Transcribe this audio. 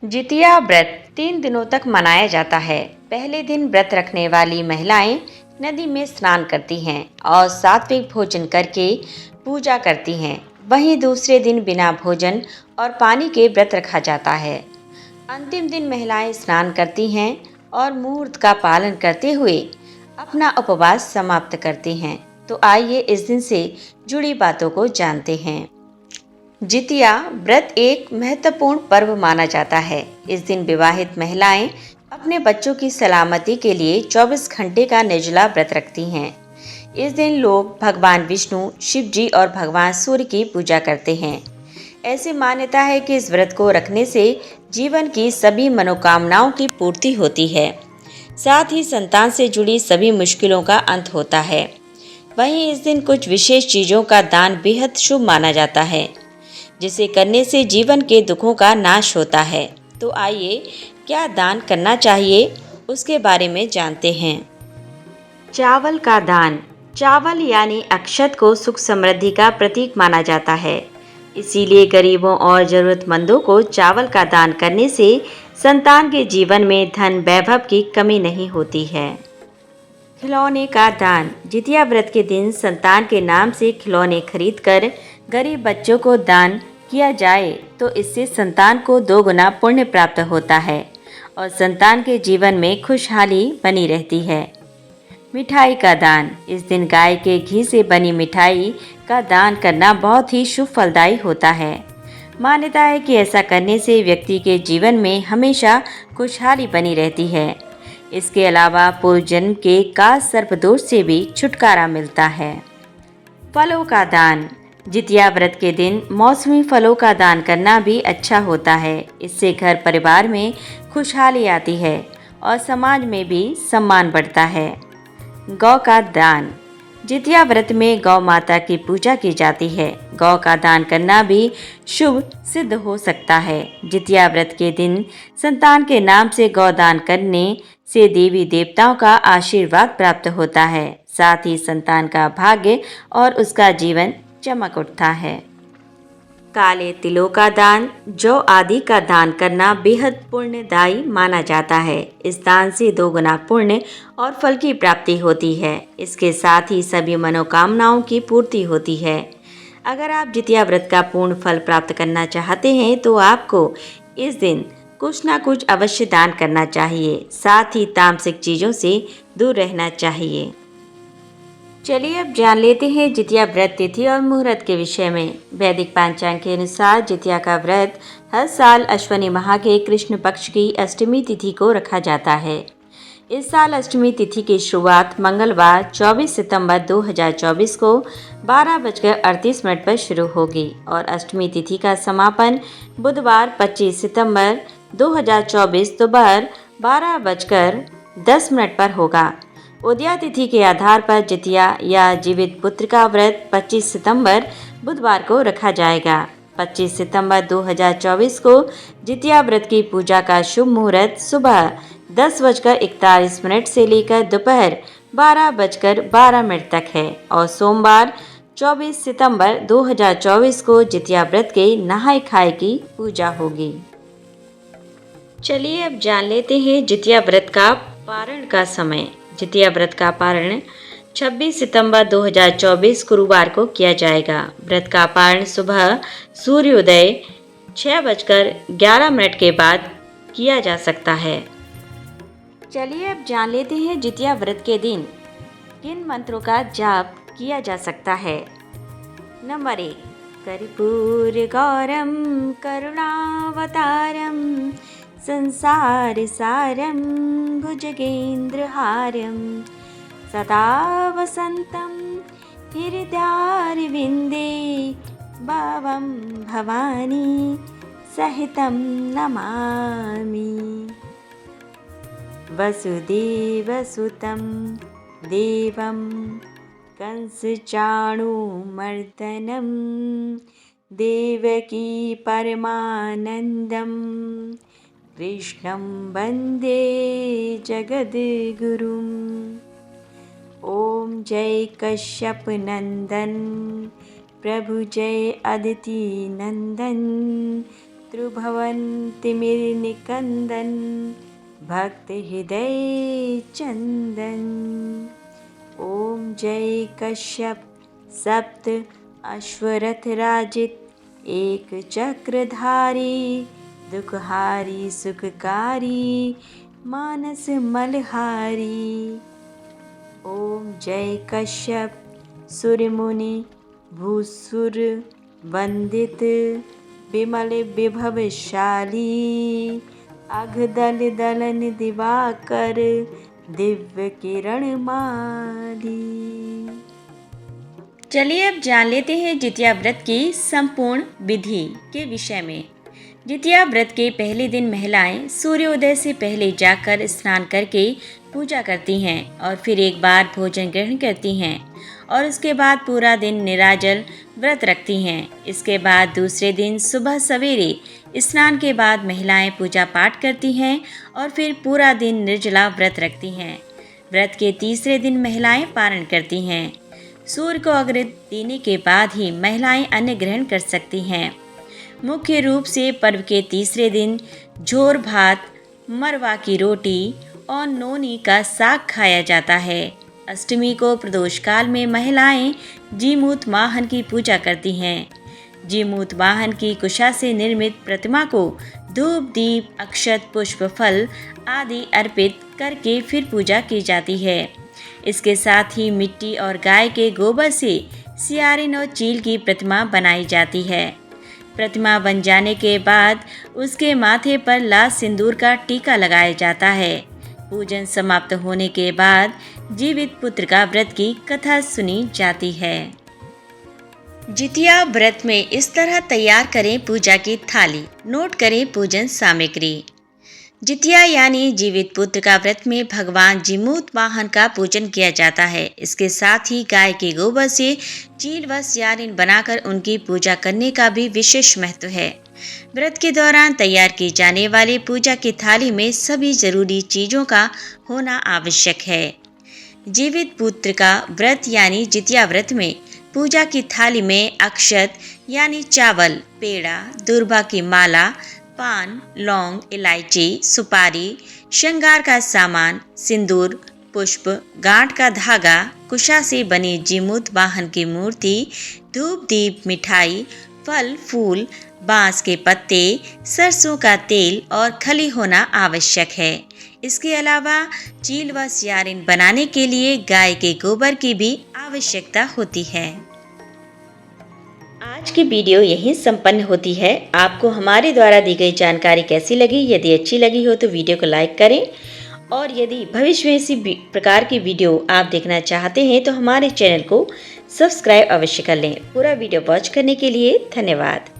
जितिया व्रत 3 दिनों तक मनाया जाता है। पहले दिन व्रत रखने वाली महिलाएं नदी में स्नान करती हैं और सात्विक भोजन करके पूजा करती हैं। वहीं दूसरे दिन बिना भोजन और पानी के व्रत रखा जाता है। अंतिम दिन महिलाएं स्नान करती हैं और मुहूर्त का पालन करते हुए अपना उपवास समाप्त करती हैं। तो आइए इस दिन से जुड़ी बातों को जानते हैं। जितिया व्रत एक महत्वपूर्ण पर्व माना जाता है। इस दिन विवाहित महिलाएं अपने बच्चों की सलामती के लिए 24 घंटे का निर्जला व्रत रखती हैं। इस दिन लोग भगवान विष्णु, शिव जी और भगवान सूर्य की पूजा करते हैं। ऐसी मान्यता है कि इस व्रत को रखने से जीवन की सभी मनोकामनाओं की पूर्ति होती है। साथ ही संतान से जुड़ी सभी मुश्किलों का अंत होता है। वहीं इस दिन कुछ विशेष चीजों का दान बेहद शुभ माना जाता है, जिसे करने से जीवन के दुखों का नाश होता है। तो आइए क्या दान करना चाहिए उसके बारे में जानते हैं। चावल का दान। चावल यानी अक्षत को सुख समृद्धि का प्रतीक माना जाता है। इसीलिए गरीबों और जरूरतमंदों को चावल का दान करने से संतान के जीवन में धन वैभव की कमी नहीं होती है। खिलौने का दान। जितिया व्रत के दिन संतान के नाम से खिलौने खरीदकर गरीब बच्चों को दान किया जाए तो इससे संतान को 2 गुना पुण्य प्राप्त होता है और संतान के जीवन में खुशहाली बनी रहती है। मिठाई का दान। इस दिन गाय के घी से बनी मिठाई का दान करना बहुत ही शुभ फलदायी होता है। मान्यता है कि ऐसा करने से व्यक्ति के जीवन में हमेशा खुशहाली बनी रहती है। इसके अलावा पूर्व जन्म के काल सर्प दोष से भी छुटकारा मिलता है। फलों का दान। जितिया व्रत के दिन मौसमी फलों का दान करना भी अच्छा होता है। इससे घर परिवार में खुशहाली आती है और समाज में भी सम्मान बढ़ता है। गौ का दान। जितिया व्रत में गौ माता की पूजा की जाती है। गौ का दान करना भी शुभ सिद्ध हो सकता है। जितिया व्रत के दिन संतान के नाम से गौ दान करने से देवी देवताओं का आशीर्वाद प्राप्त होता है। साथ ही संतान का भाग्य और उसका जीवन चमक उठता है। काले तिलों का दान। जौ आदि का दान करना बेहद पुण्यदायी माना जाता है। इस दान से 2 गुना पुण्य और फल की प्राप्ति होती है। इसके साथ ही सभी मनोकामनाओं की पूर्ति होती है। अगर आप जितिया व्रत का पूर्ण फल प्राप्त करना चाहते हैं तो आपको इस दिन कुछ ना कुछ अवश्य दान करना चाहिए। साथ ही तामसिक चीज़ों से दूर रहना चाहिए। चलिए अब जान लेते हैं जितिया व्रत तिथि और मुहूर्त के विषय में। वैदिक पंचांग के अनुसार जितिया का व्रत हर साल अश्विनी माह के कृष्ण पक्ष की अष्टमी तिथि को रखा जाता है। इस साल अष्टमी तिथि की शुरुआत मंगलवार 24 सितंबर 2024 को 12:38 पर शुरू होगी और अष्टमी तिथि का समापन बुधवार 25 सितंबर 2024 दोपहर 12:10 पर होगा। उदया तिथि के आधार पर जितिया या जीवित पुत्र का व्रत 25 सितंबर बुधवार को रखा जाएगा। 25 सितंबर 2024 को जितिया व्रत की पूजा का शुभ मुहूर्त सुबह 10:41 से लेकर दोपहर 12:12 तक है और सोमवार 24 सितंबर 2024 को जितिया व्रत के नहाय खाए की पूजा होगी। चलिए अब जान लेते हैं जितिया व्रत का पारण का समय। जितिया व्रत का पारण 26 सितंबर 2024 गुरुवार को किया जाएगा। व्रत का पारण सुबह सूर्योदय 6:11 के बाद किया जा सकता है। चलिए अब जान लेते हैं जितिया व्रत के दिन किन मंत्रों का जाप किया जा सकता है। नंबर 1, कर्पूर गौरम करुणावतारम संसार सारम भुजगेन्द्रहारम सदा वसंतम हृदयारविंदे भावं भवानी सहितं नमामि। वसुदेवसुतं देवं कंसचाणूरमर्दनं देवकी परमानन्दं कृष्णं वन्दे जगद्गुरुम्। ओम जय कश्यप नंदन प्रभु जय अदिति नंदन शत्रुभवन्तिमिरनिकन्दन् भक्तहृदय चन्दन। ओम जय कश्यप सप्त अश्वरथ राजित एक चक्रधारी दुखहारी सुखकारी मानस मलहारी। ओम जय कश्यप सूर्यमुनि भूसुर वंदित विमल विभवशाली अघदल दलन दिवाकर दिव्य किरण माली। चलिए अब जान लेते हैं जितिया व्रत की संपूर्ण विधि के विषय में। जितिया व्रत के पहले दिन महिलाएं सूर्योदय से पहले जाकर स्नान करके पूजा करती हैं और फिर एक बार भोजन ग्रहण करती हैं और उसके बाद पूरा दिन निराजल व्रत रखती हैं। इसके बाद दूसरे दिन सुबह सवेरे स्नान के बाद महिलाएं पूजा पाठ करती हैं और फिर पूरा दिन निर्जला व्रत रखती हैं। व्रत के तीसरे दिन महिलाएं पारण करती हैं। सूर्य को अर्घ्य देने के बाद ही महिलाएं अन्न ग्रहण कर सकती हैं। मुख्य रूप से पर्व के तीसरे दिन झोर भात, मरवा की रोटी और नोनी का साग खाया जाता है। अष्टमी को प्रदोष काल में महिलाएं जीमूत वाहन की पूजा करती हैं। जीमूत वाहन की कुशा से निर्मित प्रतिमा को धूप दीप अक्षत पुष्प फल आदि अर्पित करके फिर पूजा की जाती है। इसके साथ ही मिट्टी और गाय के गोबर से सियारिन और चील की प्रतिमा बनाई जाती है। प्रतिमा बन जाने के बाद उसके माथे पर लाल सिंदूर का टीका लगाया जाता है। पूजन समाप्त होने के बाद जीवित पुत्र का व्रत की कथा सुनी जाती है। जितिया व्रत में इस तरह तैयार करें पूजा की थाली। नोट करें पूजन सामग्री। जितिया यानी जीवित पुत्र का व्रत में भगवान जीमूत वाहन का पूजन किया जाता है। इसके साथ ही गाय के गोबर से चील व सियारिन बनाकर उनकी पूजा करने का भी विशेष महत्व है। व्रत के दौरान तैयार की जाने वाली पूजा की थाली में सभी जरूरी चीजों का होना आवश्यक है। जीवित पुत्र का व्रत यानी जितिया व्रत में पूजा की थाली में अक्षत यानी चावल, पेड़ा, दुर्वा की माला, पान, लौंग, इलायची, सुपारी, श्रृंगार का सामान, सिंदूर, पुष्प, गांठ का धागा, कुशा से बनी जीमूत वाहन की मूर्ति, धूप दीप, मिठाई, फल फूल, बांस के पत्ते, सरसों का तेल और खली होना आवश्यक है। इसके अलावा चील व सियारिन बनाने के लिए गाय के गोबर की भी आवश्यकता होती है। आज की वीडियो यहीं संपन्न होती है। आपको हमारे द्वारा दी गई जानकारी कैसी लगी? यदि अच्छी लगी हो तो वीडियो को लाइक करें और यदि भविष्य में इसी प्रकार की वीडियो आप देखना चाहते हैं तो हमारे चैनल को सब्सक्राइब अवश्य कर लें। पूरा वीडियो वॉच करने के लिए धन्यवाद।